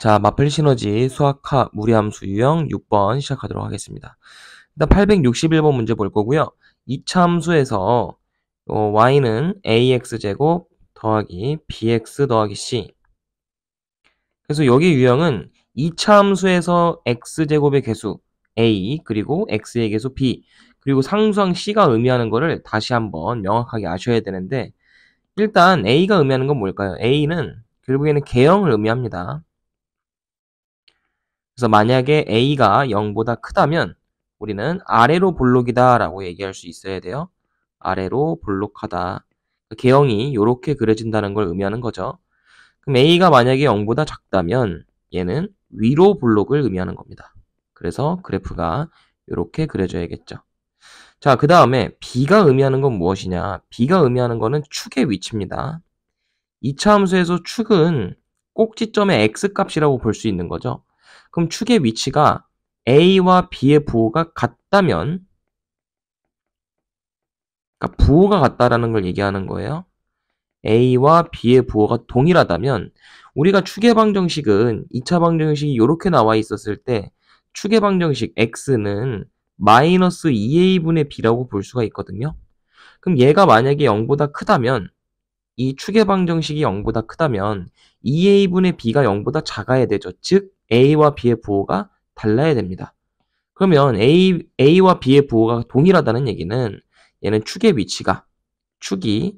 자, 마플 시너지 수학하 무리함수 유형 6번 시작하도록 하겠습니다. 일단 861번 문제 볼 거고요. 2차 함수에서 y는 ax제곱 더하기 bx 더하기 c. 그래서 여기 유형은 2차 함수에서 x제곱의 개수 a 그리고 x의 개수 b 그리고 상수항 c가 의미하는 거를 다시 한번 명확하게 아셔야 되는데, 일단 a가 의미하는 건 뭘까요? a는 결국에는 개형을 의미합니다. 그래서 만약에 a가 0보다 크다면 우리는 아래로 볼록이다 라고 얘기할 수 있어야 돼요. 아래로 볼록하다. 개형이 이렇게 그려진다는 걸 의미하는 거죠. 그럼 a가 만약에 0보다 작다면 얘는 위로 볼록을 의미하는 겁니다. 그래서 그래프가 이렇게 그려져야겠죠. 자, 그 다음에 b가 의미하는 건 무엇이냐? b가 의미하는 거는 축의 위치입니다. 2차 함수에서 축은 꼭지점의 x값이라고 볼 수 있는 거죠. 그럼 축의 위치가 a와 b의 부호가 같다면, 그러니까 부호가 같다라는 걸 얘기하는 거예요. a와 b의 부호가 동일하다면 우리가 축의 방정식은 2차 방정식이 이렇게 나와 있었을 때 축의 방정식 x는 마이너스 2a분의 b라고 볼 수가 있거든요. 그럼 얘가 만약에 0보다 크다면, 이 축의 방정식이 0보다 크다면 2a분의 b가 0보다 작아야 되죠. 즉 a와 b의 부호가 달라야 됩니다. 그러면 a와 b의 부호가 동일하다는 얘기는 얘는 축의 위치가 축이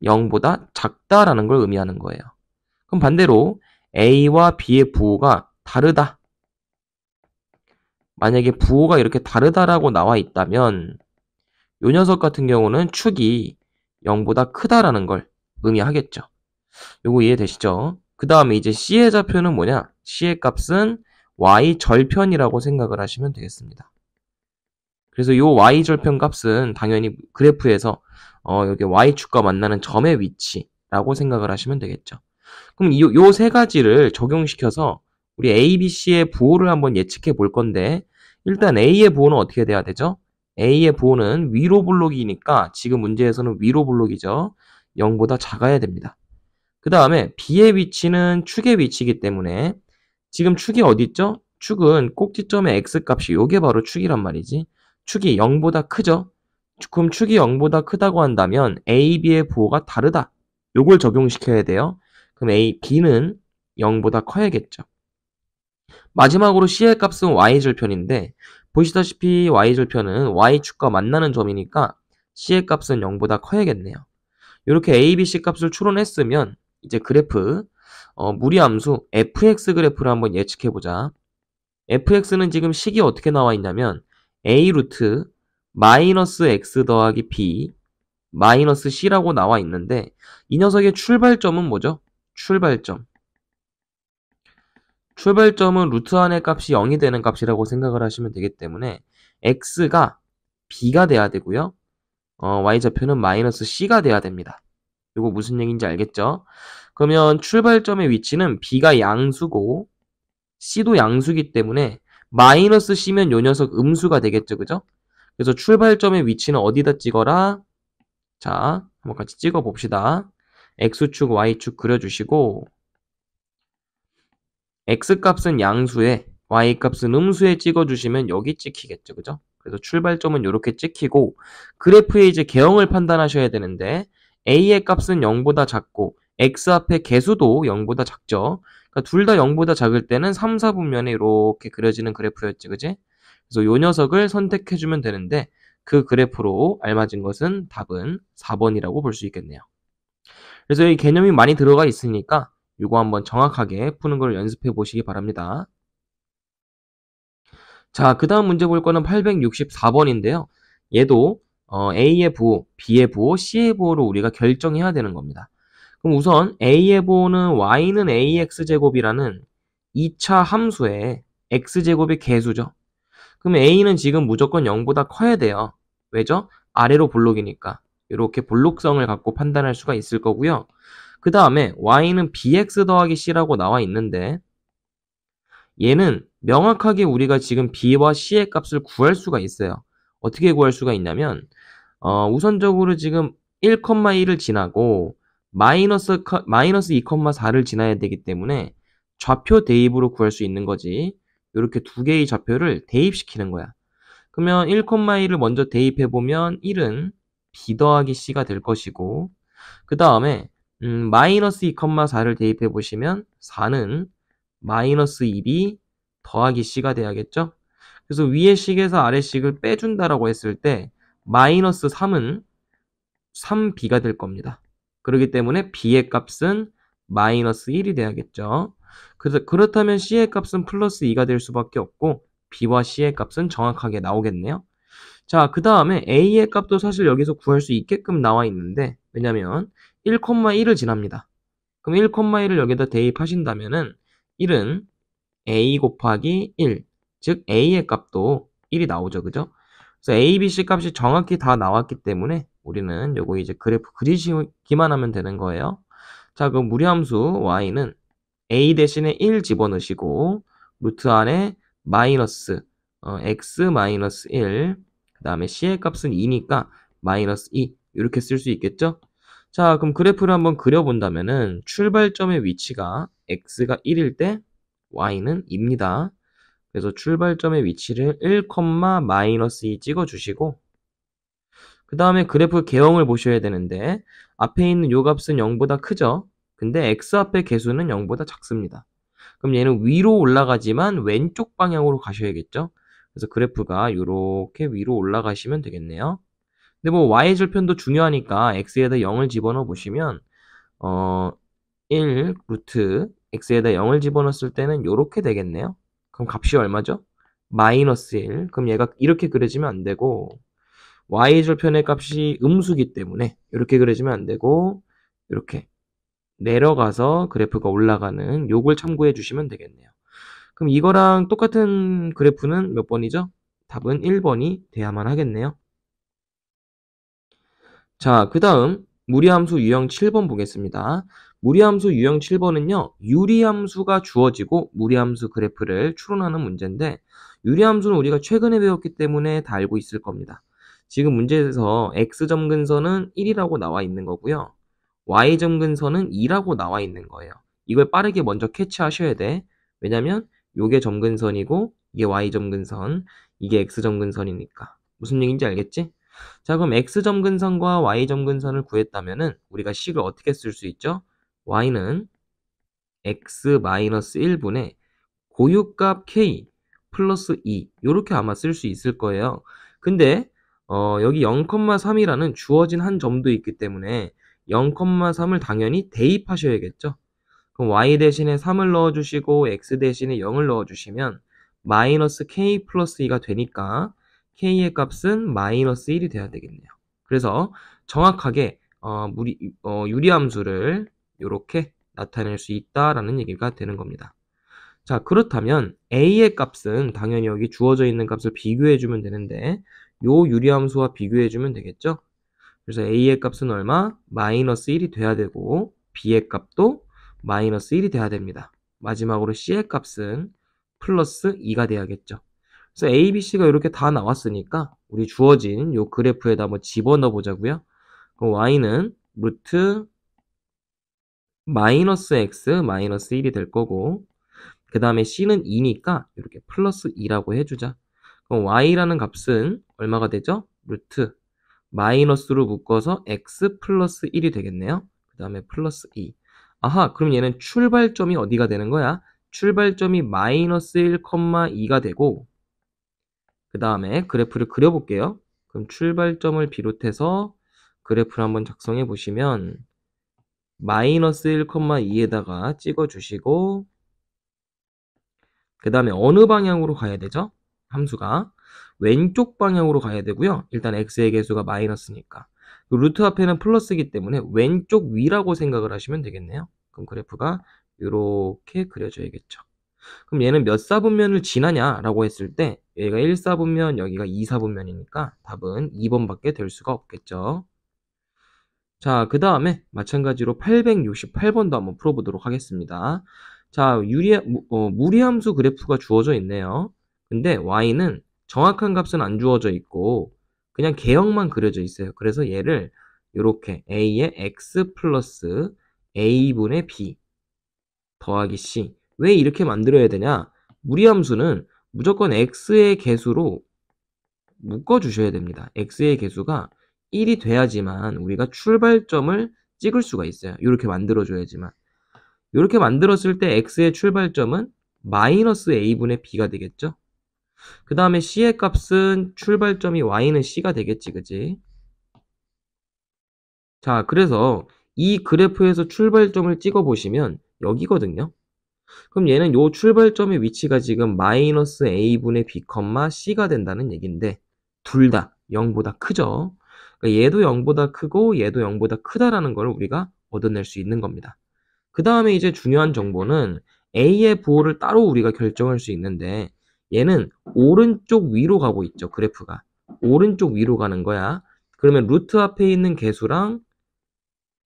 0보다 작다라는 걸 의미하는 거예요. 그럼 반대로 a와 b의 부호가 다르다. 만약에 부호가 이렇게 다르다라고 나와 있다면 이 녀석 같은 경우는 축이 0보다 크다라는 걸 의미하겠죠. 요거 이해되시죠? 그 다음에 이제 C의 좌표는 뭐냐? C의 값은 Y 절편이라고 생각을 하시면 되겠습니다. 그래서 요 Y 절편 값은 당연히 그래프에서 여기 Y축과 만나는 점의 위치라고 생각을 하시면 되겠죠. 그럼 요 세 가지를 적용시켜서 우리 A, B, C의 부호를 한번 예측해 볼 건데, 일단 A의 부호는 어떻게 돼야 되죠? A의 부호는 위로 볼록이니까 지금 문제에서는 위로 볼록이죠. 0보다 작아야 됩니다. 그 다음에 B의 위치는 축의 위치이기 때문에 지금 축이 어디 있죠? 축은 꼭지점의 X값이 요게 바로 축이란 말이지. 축이 0보다 크죠? 그럼 축이 0보다 크다고 한다면 A, B의 부호가 다르다. 요걸 적용시켜야 돼요. 그럼 B는 0보다 커야겠죠. 마지막으로 C의 값은 Y절편인데 보시다시피 Y절편은 Y축과 만나는 점이니까 C의 값은 0보다 커야겠네요. 이렇게 A, B, C 값을 추론했으면 이제 그래프 무리함수 fx 그래프를 한번 예측해보자. fx는 지금 식이 어떻게 나와 있냐면 a 루트 마이너스 x 더하기 b 마이너스 c라고 나와 있는데, 이 녀석의 출발점은 뭐죠? 출발점은 루트 안의 값이 0이 되는 값이라고 생각을 하시면 되기 때문에 x가 b가 돼야 되고요. y좌표는 마이너스 c가 돼야 됩니다. 이거 무슨 얘기인지 알겠죠? 그러면 출발점의 위치는 b가 양수고 c도 양수기 때문에 마이너스 c면 요 녀석 음수가 되겠죠, 그죠? 그래서 출발점의 위치는 어디다 찍어라? 자, 한번 같이 찍어 봅시다. x축, y축 그려주시고 x값은 양수에 y값은 음수에 찍어주시면 여기 찍히겠죠, 그죠? 그래서 출발점은 이렇게 찍히고 그래프의 이제 개형을 판단하셔야 되는데 a의 값은 0보다 작고 x 앞에 개수도 0보다 작죠. 그러니까 둘 다 0보다 작을 때는 3, 4분면에 이렇게 그려지는 그래프였지, 그지? 그래서 요 녀석을 선택해주면 되는데 그 그래프로 알맞은 것은 답은 4번이라고 볼 수 있겠네요. 그래서 이 개념이 많이 들어가 있으니까 이거 한번 정확하게 푸는 걸 연습해 보시기 바랍니다. 자, 그 다음 문제 볼 거는 864번인데요. 얘도 A의 부호, B의 부호, C의 부호를 우리가 결정해야 되는 겁니다. 그럼 우선 A의 부호는 Y는 AX제곱이라는 2차 함수의 X제곱의 개수죠. 그럼 A는 지금 무조건 0보다 커야 돼요. 왜죠? 아래로 볼록이니까. 이렇게 볼록성을 갖고 판단할 수가 있을 거고요. 그 다음에 Y는 BX 더하기 C라고 나와 있는데 얘는 명확하게 우리가 지금 B와 C의 값을 구할 수가 있어요. 어떻게 구할 수가 있냐면 우선적으로 지금 1,1을 지나고 마이너스 2,4를 지나야 되기 때문에 좌표 대입으로 구할 수 있는 거지. 이렇게 두 개의 좌표를 대입시키는 거야. 그러면 1,1을 먼저 대입해 보면 1은 b 더하기 c가 될 것이고, 그 다음에 마이너스 2,4를 대입해 보시면 4는 마이너스 2b 더하기 c가 돼야겠죠? 그래서 위의 식에서 아래 식을 빼준다라고 했을 때 마이너스 3은 3b가 될 겁니다. 그렇기 때문에 b의 값은 마이너스 1이 돼야겠죠. 그래서 그렇다면 c의 값은 플러스 2가 될 수밖에 없고 b와 c의 값은 정확하게 나오겠네요. 자, 그 다음에 a의 값도 사실 여기서 구할 수 있게끔 나와 있는데, 왜냐면 1,1을 지납니다. 그럼 1,1을 여기다 대입하신다면은 1은 a 곱하기 1, 즉 a의 값도 1이 나오죠. 그죠? 그래서 a, b, c 값이 정확히 다 나왔기 때문에 우리는 요거 이제 그래프 그리시기만 하면 되는 거예요. 자, 그럼 무리함수 y는 a 대신에 1 집어넣으시고 루트 안에 마이너스 x 마이너스 1, 그 다음에 c의 값은 2니까 마이너스 2 이렇게 쓸 수 있겠죠? 자, 그럼 그래프를 한번 그려본다면은 출발점의 위치가 x가 1일 때 y는 2입니다. 그래서 출발점의 위치를 1, 마이너스 2 찍어주시고, 그 다음에 그래프 개형을 보셔야 되는데 앞에 있는 요 값은 0보다 크죠? 근데 x 앞의 개수는 0보다 작습니다. 그럼 얘는 위로 올라가지만 왼쪽 방향으로 가셔야겠죠? 그래서 그래프가 이렇게 위로 올라가시면 되겠네요. 근데 뭐 y절편도 중요하니까 x에다 0을 집어넣어 보시면 1 루트 x에다 0을 집어넣었을 때는 이렇게 되겠네요. 그럼 값이 얼마죠? 마이너스 1. 그럼 얘가 이렇게 그려지면 안 되고 y절편의 값이 음수기 때문에 이렇게 그려지면 안 되고 이렇게 내려가서 그래프가 올라가는 요걸 참고해 주시면 되겠네요. 그럼 이거랑 똑같은 그래프는 몇 번이죠? 답은 1번이 돼야만 하겠네요. 자, 그 다음 무리함수 유형 7번 보겠습니다. 무리함수 유형 7번은요. 유리함수가 주어지고 무리함수 그래프를 추론하는 문제인데 유리함수는 우리가 최근에 배웠기 때문에 다 알고 있을 겁니다. 지금 문제에서 x점 근선은 1이라고 나와 있는 거고요. y점 근선은 2라고 나와 있는 거예요. 이걸 빠르게 먼저 캐치하셔야 돼. 왜냐면 요게 점근선이고 이게 y점 근선, 이게 x점 근선이니까. 무슨 얘기인지 알겠지? 자, 그럼 x점 근선과 y점 근선을 구했다면은 우리가 식을 어떻게 쓸 수 있죠? y는 x-1분의 고유값 k 플러스 2 요렇게 아마 쓸 수 있을 거예요. 근데 여기 0,3이라는 주어진 한 점도 있기 때문에 0,3을 당연히 대입하셔야겠죠. 그럼 y 대신에 3을 넣어주시고 x 대신에 0을 넣어주시면 마이너스 k 플러스 2가 되니까 k의 값은 마이너스 1이 돼야 되겠네요. 그래서 정확하게 유리함수를 이렇게 나타낼 수 있다라는 얘기가 되는 겁니다. 자, 그렇다면 a의 값은 당연히 여기 주어져 있는 값을 비교해주면 되는데 요 유리함수와 비교해주면 되겠죠? 그래서 a의 값은 얼마? 마이너스 1이 돼야 되고 b의 값도 마이너스 1이 돼야 됩니다. 마지막으로 c의 값은 플러스 2가 돼야겠죠. 그래서 a, b, c가 이렇게 다 나왔으니까 우리 주어진 요 그래프에다 한번 집어넣어 보자고요. 그럼 y는 루트 마이너스 x 마이너스 1이 될 거고 그 다음에 c는 2니까 이렇게 플러스 2라고 해주자. 그럼 y라는 값은 얼마가 되죠? 루트 마이너스로 묶어서 x 플러스 1이 되겠네요. 그 다음에 플러스 2. 아하, 그럼 얘는 출발점이 어디가 되는 거야? 출발점이 마이너스 1,2가 되고 그 다음에 그래프를 그려볼게요. 그럼 출발점을 비롯해서 그래프를 한번 작성해 보시면 마이너스 1,2에다가 찍어주시고 그 다음에 어느 방향으로 가야 되죠? 함수가 왼쪽 방향으로 가야 되고요. 일단 x의 개수가 마이너스니까 루트 앞에는 플러스이기 때문에 왼쪽 위라고 생각을 하시면 되겠네요. 그럼 그래프가 이렇게 그려져야겠죠. 그럼 얘는 몇 사분면을 지나냐라고 했을 때 얘가 1사분면, 여기가 2사분면이니까 답은 2번밖에 될 수가 없겠죠. 자, 그 다음에 마찬가지로 868번도 한번 풀어보도록 하겠습니다. 자, 무리함수 그래프가 주어져 있네요. 근데 y는 정확한 값은 안 주어져 있고 그냥 개형만 그려져 있어요. 그래서 얘를 이렇게 a의 x 플러스 a분의 b 더하기 c. 왜 이렇게 만들어야 되냐? 무리함수는 무조건 x의 개수로 묶어주셔야 됩니다. x의 개수가 1이 돼야지만 우리가 출발점을 찍을 수가 있어요. 이렇게 만들어줘야지만. 이렇게 만들었을 때 x의 출발점은 마이너스 a분의 b가 되겠죠? 그 다음에 c의 값은 출발점이 y는 c가 되겠지, 그지? 자, 그래서 이 그래프에서 출발점을 찍어보시면 여기거든요. 그럼 얘는 요 출발점의 위치가 지금 마이너스 a분의 b, c가 된다는 얘기인데 둘 다 0보다 크죠. 그러니까 얘도 0보다 크고 얘도 0보다 크다라는 걸 우리가 얻어낼 수 있는 겁니다. 그 다음에 이제 중요한 정보는 a의 부호를 따로 우리가 결정할 수 있는데 얘는 오른쪽 위로 가고 있죠. 그래프가. 오른쪽 위로 가는 거야. 그러면 루트 앞에 있는 개수랑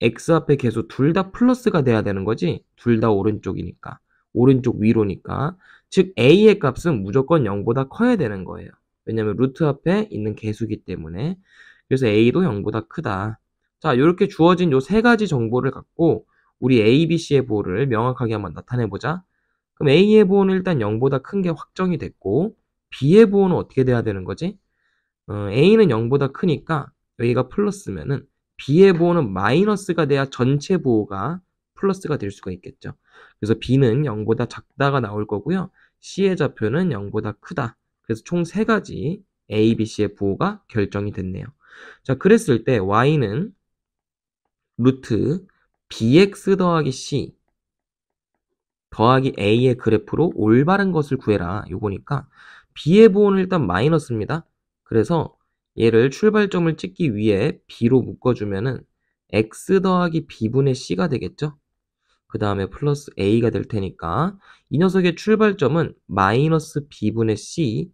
x 앞에 개수 둘 다 플러스가 돼야 되는 거지. 둘 다 오른쪽이니까. 오른쪽 위로니까. 즉 a의 값은 무조건 0보다 커야 되는 거예요. 왜냐면 루트 앞에 있는 개수기 때문에. 그래서 a도 0보다 크다. 자, 이렇게 주어진 요 세 가지 정보를 갖고 우리 a, b, c의 부호를 명확하게 한번 나타내보자. 그럼 a의 부호는 일단 0보다 큰 게 확정이 됐고 b의 부호는 어떻게 돼야 되는 거지? a는 0보다 크니까 여기가 플러스면은 b의 부호는 마이너스가 돼야 전체 부호가 플러스가 될 수가 있겠죠. 그래서 b는 0보다 작다가 나올 거고요. c의 좌표는 0보다 크다. 그래서 총 3가지 a, b, c의 부호가 결정이 됐네요. 자, 그랬을 때 y는 루트 bx 더하기 c 더하기 a의 그래프로 올바른 것을 구해라. 요거니까 b의 부호는 일단 마이너스입니다. 그래서 얘를 출발점을 찍기 위해 b로 묶어주면은 x 더하기 b분의 c가 되겠죠. 그 다음에 플러스 a가 될 테니까 이 녀석의 출발점은 마이너스 b분의 c,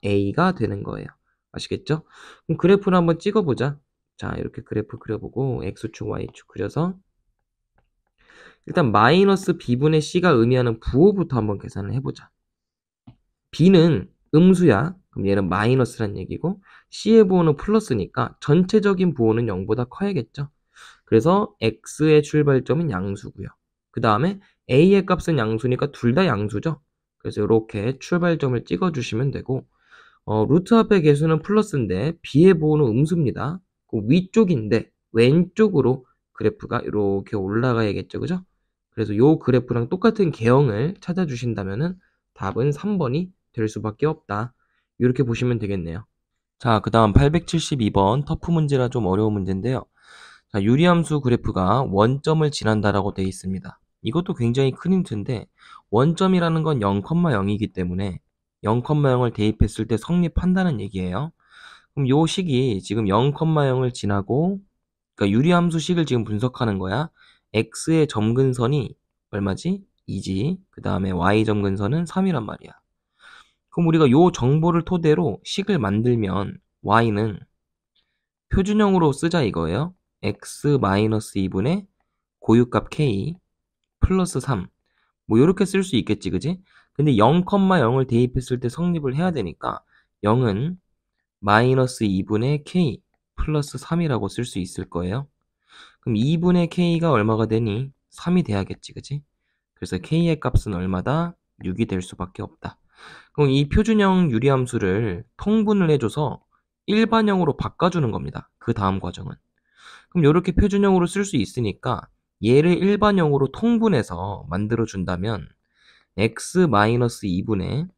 a가 되는 거예요. 아시겠죠? 그럼 그래프를 한번 찍어보자. 자, 이렇게 그래프 그려보고 x축, y축 그려서 일단 마이너스 b분의 c가 의미하는 부호부터 한번 계산을 해보자. b는 음수야. 그럼 얘는 마이너스란 얘기고 c의 부호는 플러스니까 전체적인 부호는 0보다 커야겠죠. 그래서 x의 출발점은 양수고요. 그 다음에 a의 값은 양수니까 둘 다 양수죠. 그래서 이렇게 출발점을 찍어주시면 되고 루트 앞의 개수는 플러스인데 b의 부호는 음수입니다. 그 위쪽인데 왼쪽으로 그래프가 이렇게 올라가야겠죠. 그죠? 그래서 이 그래프랑 똑같은 개형을 찾아주신다면 답은 3번이 될 수밖에 없다. 이렇게 보시면 되겠네요. 자, 그 다음 872번 터프 문제라 좀 어려운 문제인데요. 자, 유리함수 그래프가 원점을 지난다라고 되어 있습니다. 이것도 굉장히 큰 힌트인데 원점이라는 건 0,0이기 때문에 0,0을 대입했을 때 성립한다는 얘기예요. 그럼 요 식이 지금 0,0을 지나고 그러니까 유리함수 식을 지금 분석하는 거야. x의 점근선이 얼마지? 2지. 그 다음에 y 점근선은 3이란 말이야. 그럼 우리가 요 정보를 토대로 식을 만들면 y는 표준형으로 쓰자 이거예요. x-2분의 고유값 k 플러스 3. 뭐 이렇게 쓸 수 있겠지, 그지? 근데 0,0을 대입했을 때 성립을 해야 되니까 0은 마이너스 2분의 k 플러스 3이라고 쓸 수 있을 거예요. 그럼 2분의 k가 얼마가 되니? 3이 돼야겠지, 그지? 그래서 k의 값은 얼마다? 6이 될 수밖에 없다. 그럼 이 표준형 유리함수를 통분을 해줘서 일반형으로 바꿔주는 겁니다. 그 다음 과정은. 그럼 이렇게 표준형으로 쓸 수 있으니까 얘를 일반형으로 통분해서 만들어준다면 x-2분의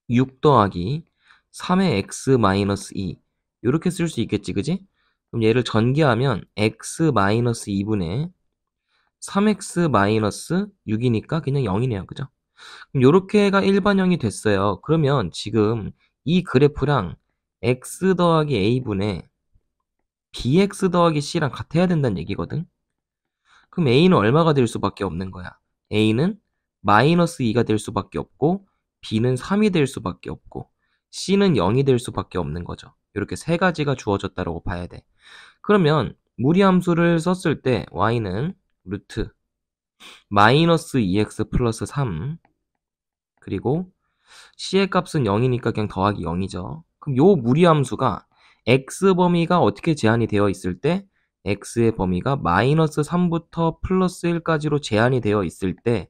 6 더하기 3의 x-2 이렇게 쓸 수 있겠지, 그지? 그럼 얘를 전개하면 x-2분의 3x-6이니까 그냥 0이네요, 그죠? 그럼 요렇게가 일반형이 됐어요. 그러면 지금 이 그래프랑 x 더하기 a분의 bx 더하기 c랑 같아야 된다는 얘기거든? 그럼 a는 얼마가 될 수밖에 없는 거야? a는 마이너스 2가 될 수밖에 없고 b는 3이 될 수밖에 없고 c는 0이 될 수밖에 없는 거죠. 이렇게 세 가지가 주어졌다고 봐야 돼. 그러면 무리함수를 썼을 때 y는 루트 마이너스 2x 플러스 3 그리고 c의 값은 0이니까 그냥 더하기 0이죠. 그럼 요 무리함수가 x 범위가 어떻게 제한이 되어 있을 때 x의 범위가 마이너스 3부터 플러스 1까지로 제한이 되어 있을 때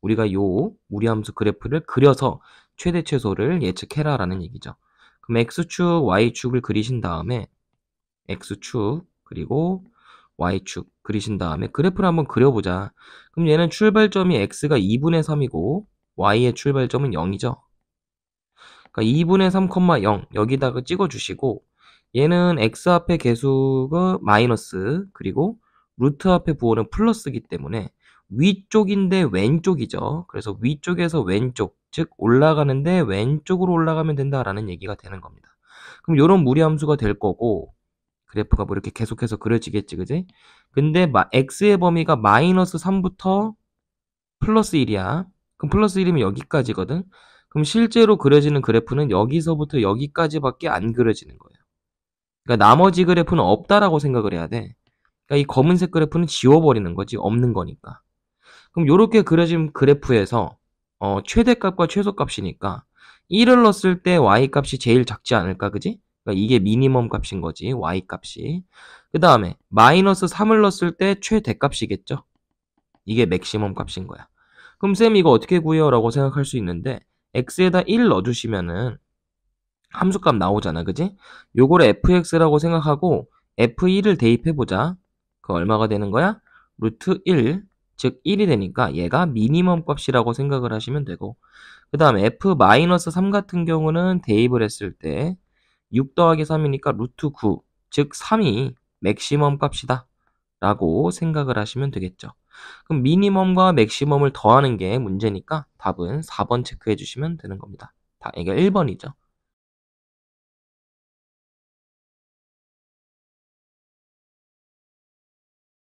우리가 요 무리함수 그래프를 그려서 최대 최소를 예측해라 라는 얘기죠. 그럼 X축, Y축을 그리신 다음에 X축 그리고 Y축 그리신 다음에 그래프를 한번 그려보자. 그럼 얘는 출발점이 X가 2분의 3이고 Y의 출발점은 0이죠. 그러니까 2분의 3, 0 여기다가 찍어주시고 얘는 X 앞에 개수가 마이너스 그리고 루트 앞에 부호는 플러스이기 때문에 위쪽인데 왼쪽이죠. 그래서 위쪽에서 왼쪽, 즉 올라가는데 왼쪽으로 올라가면 된다라는 얘기가 되는 겁니다. 그럼 이런 무리함수가 될 거고 그래프가 뭐 이렇게 계속해서 그려지겠지, 그지? 근데 x의 범위가 마이너스 3부터 플러스 1이야. 그럼 플러스 1이면 여기까지거든? 그럼 실제로 그려지는 그래프는 여기서부터 여기까지밖에 안 그려지는 거예요. 그러니까 나머지 그래프는 없다라고 생각을 해야 돼. 그러니까 이 검은색 그래프는 지워버리는 거지, 없는 거니까. 그럼 이렇게 그려진 그래프에서 최대값과 최소값이니까 1을 넣었을 때 y값이 제일 작지 않을까, 그지? 그러니까 이게 미니멈 값인 거지, y값이. 그 다음에 마이너스 3을 넣었을 때 최대값이겠죠? 이게 맥시멈 값인 거야. 그럼 쌤 이거 어떻게 구해요? 라고 생각할 수 있는데 x에다 1 넣어주시면은 함수값 나오잖아, 그지? 요거를 fx라고 생각하고 f1을 대입해보자. 그 얼마가 되는 거야? 루트 1, 즉 1이 되니까 얘가 미니멈 값이라고 생각을 하시면 되고 그 다음에 f-3 같은 경우는 대입을 했을 때 6 더하기 3이니까 루트 9, 즉 3이 맥시멈 값이다 라고 생각을 하시면 되겠죠. 그럼 미니멈과 맥시멈을 더하는 게 문제니까 답은 4번 체크해 주시면 되는 겁니다. 이게 1번이죠.